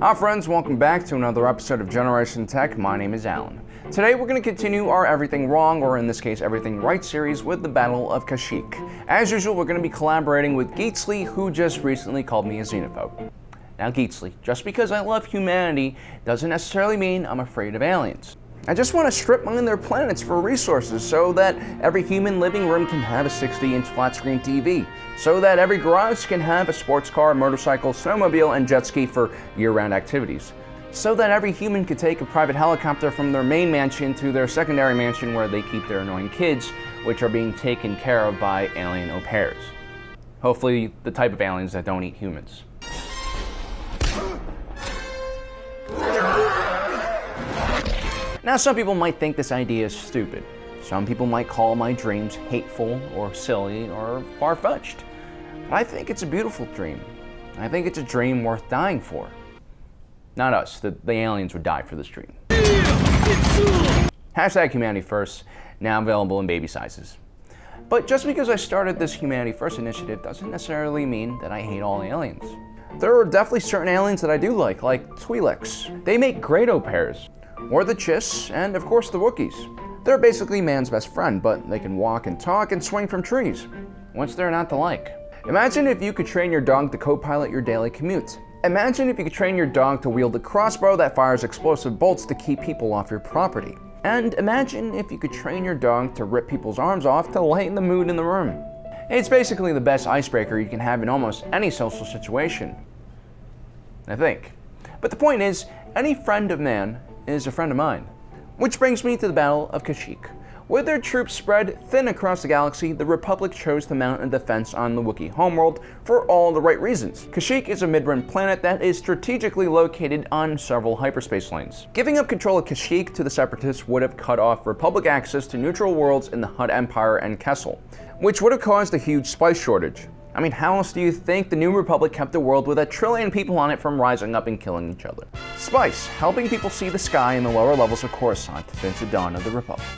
Hi friends, welcome back to another episode of Generation Tech. My name is Alan. Today we're going to continue our Everything Wrong, or in this case Everything Right series with the Battle of Kashyyyk. As usual, we're going to be collaborating with Geetsly, who just recently called me a xenophobe. Now Geetsly, just because I love humanity doesn't necessarily mean I'm afraid of aliens. I just want to strip mine their planets for resources so that every human living room can have a 60-inch flat-screen TV, so that every garage can have a sports car, motorcycle, snowmobile, and jet ski for year-round activities, so that every human could take a private helicopter from their main mansion to their secondary mansion where they keep their annoying kids, which are being taken care of by alien au pairs. Hopefully the type of aliens that don't eat humans. Now, some people might think this idea is stupid. Some people might call my dreams hateful or silly or far-fetched. But I think it's a beautiful dream. I think it's a dream worth dying for. Not us, the aliens would die for this dream. Hashtag Humanity First, now available in baby sizes. But just because I started this Humanity First initiative doesn't necessarily mean that I hate all aliens. There are definitely certain aliens that I do like Twi'leks. They make great au pairs. Or the Chiss, and of course the Wookies. They're basically man's best friend, but they can walk and talk and swing from trees. What's there not to like? Imagine if you could train your dog to co-pilot your daily commute. Imagine if you could train your dog to wield a crossbow that fires explosive bolts to keep people off your property. And imagine if you could train your dog to rip people's arms off to lighten the mood in the room. It's basically the best icebreaker you can have in almost any social situation, I think. But the point is, any friend of man is a friend of mine. Which brings me to the Battle of Kashyyyk. With their troops spread thin across the galaxy, the Republic chose to mount a defense on the Wookiee homeworld for all the right reasons. Kashyyyk is a mid-rim planet that is strategically located on several hyperspace lanes. Giving up control of Kashyyyk to the Separatists would have cut off Republic access to neutral worlds in the Hutt Empire and Kessel, which would have caused a huge spice shortage. I mean, how else do you think the New Republic kept a world with 1 trillion people on it from rising up and killing each other? Spice, helping people see the sky in the lower levels of Coruscant since the dawn of the Republic.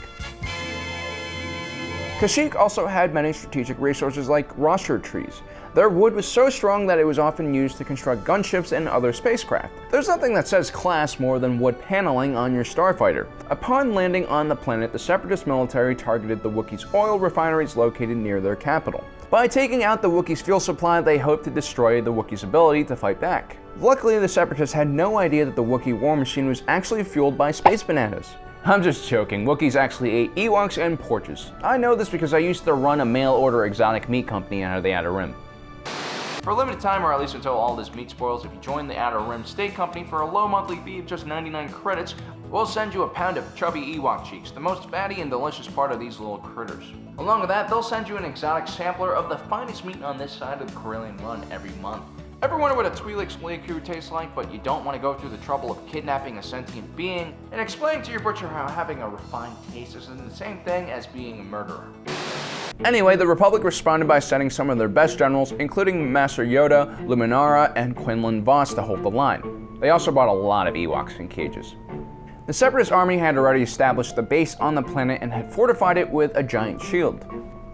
Kashyyyk also had many strategic resources like roster trees. Their wood was so strong that it was often used to construct gunships and other spacecraft. There's nothing that says class more than wood paneling on your starfighter. Upon landing on the planet, the Separatist military targeted the Wookiees' oil refineries located near their capital. By taking out the Wookiees' fuel supply, they hoped to destroy the Wookiees' ability to fight back. Luckily, the Separatists had no idea that the Wookiee war machine was actually fueled by space bananas. I'm just joking, Wookiees actually ate Ewoks and porches. I know this because I used to run a mail-order exotic meat company out of the Outer Rim. For a limited time, or at least until all this meat spoils, if you join the Outer Rim Steak Company for a low monthly fee of just 99 credits, we'll send you a pound of chubby Ewok cheeks, the most fatty and delicious part of these little critters. Along with that, they'll send you an exotic sampler of the finest meat on this side of the Corellian Run every month. Ever wonder what a Twi'lek's Leaku tastes like, but you don't want to go through the trouble of kidnapping a sentient being and explain to your butcher how having a refined taste isn't the same thing as being a murderer? Anyway, the Republic responded by sending some of their best generals, including Master Yoda, Luminara, and Quinlan Vos to hold the line. They also brought a lot of Ewoks in cages. The Separatist army had already established the base on the planet and had fortified it with a giant shield.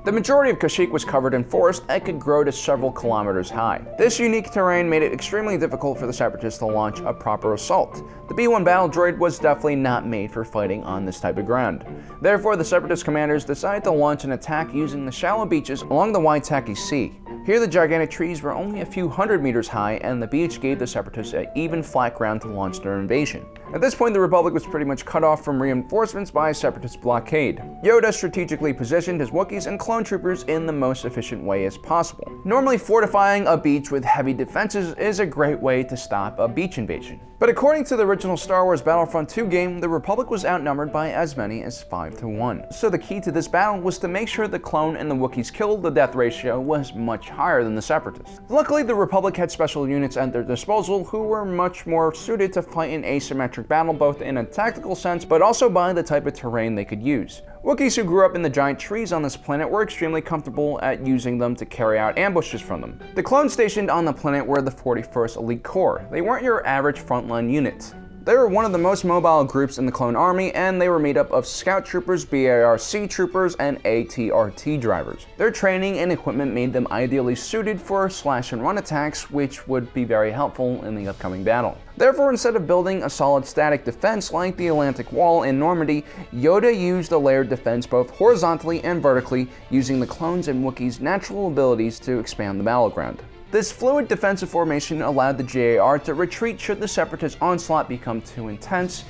The majority of Kashyyyk was covered in forest that could grow to several kilometers high. This unique terrain made it extremely difficult for the Separatists to launch a proper assault. The B-1 battle droid was definitely not made for fighting on this type of ground. Therefore, the Separatist commanders decided to launch an attack using the shallow beaches along the Waitaki Sea. Here, the gigantic trees were only a few hundred meters high, and the beach gave the Separatists an even flat ground to launch their invasion. At this point, the Republic was pretty much cut off from reinforcements by a Separatist blockade. Yoda strategically positioned his Wookiees and clone troopers in the most efficient way as possible. Normally, fortifying a beach with heavy defenses is a great way to stop a beach invasion. But according to the original Star Wars Battlefront 2 game, the Republic was outnumbered by as many as 5-1. So the key to this battle was to make sure the clone and the Wookiees killed. The death ratio was much higher than the Separatists. Luckily, the Republic had special units at their disposal who were much more suited to fight an asymmetric battle, both in a tactical sense, but also by the type of terrain they could use. Wookiees who grew up in the giant trees on this planet were extremely comfortable at using them to carry out ambushes from them. The clones stationed on the planet were the 41st Elite Corps. They weren't your average frontline unit. They were one of the most mobile groups in the clone army, and they were made up of scout troopers, BARC troopers, and ATRT drivers. Their training and equipment made them ideally suited for slash and run attacks, which would be very helpful in the upcoming battle. Therefore, instead of building a solid static defense like the Atlantic Wall in Normandy, Yoda used a layered defense both horizontally and vertically, using the clones and Wookiees' natural abilities to expand the battleground. This fluid defensive formation allowed the JAR to retreat should the Separatist onslaught become too intense.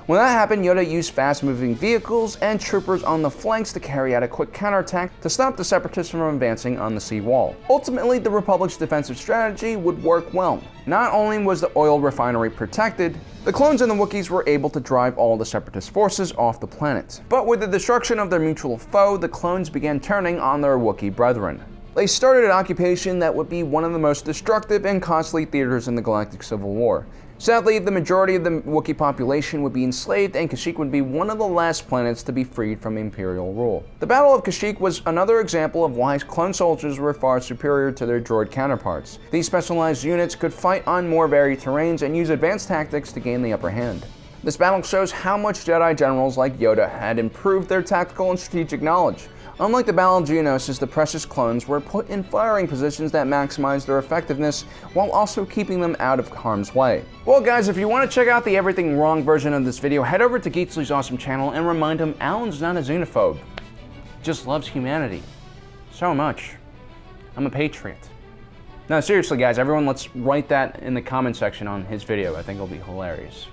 When that happened, Yoda used fast-moving vehicles and troopers on the flanks to carry out a quick counterattack to stop the Separatists from advancing on the sea wall. Ultimately, the Republic's defensive strategy would work well. Not only was the oil refinery protected, the clones and the Wookiees were able to drive all the Separatist forces off the planet. But with the destruction of their mutual foe, the clones began turning on their Wookiee brethren. They started an occupation that would be one of the most destructive and costly theaters in the Galactic Civil War. Sadly, the majority of the Wookiee population would be enslaved, and Kashyyyk would be one of the last planets to be freed from Imperial rule. The Battle of Kashyyyk was another example of why clone soldiers were far superior to their droid counterparts. These specialized units could fight on more varied terrains and use advanced tactics to gain the upper hand. This battle shows how much Jedi generals like Yoda had improved their tactical and strategic knowledge. Unlike the Battle of Geonosis, the precious clones were put in firing positions that maximized their effectiveness while also keeping them out of harm's way. Well guys, if you want to check out the everything wrong version of this video, head over to Geetsly's awesome channel and remind him Alan's not a xenophobe. He just loves humanity. So much. I'm a patriot. No, seriously guys, everyone let's write that in the comment section on his video. I think it'll be hilarious.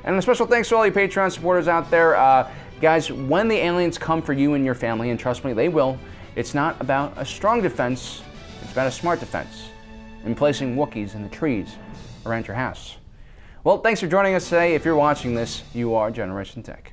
And a special thanks to all you Patreon supporters out there. Guys, when the aliens come for you and your family, and trust me, they will, it's not about a strong defense, it's about a smart defense, and placing Wookiees in the trees around your house. Well, thanks for joining us today. If you're watching this, you are Generation Tech.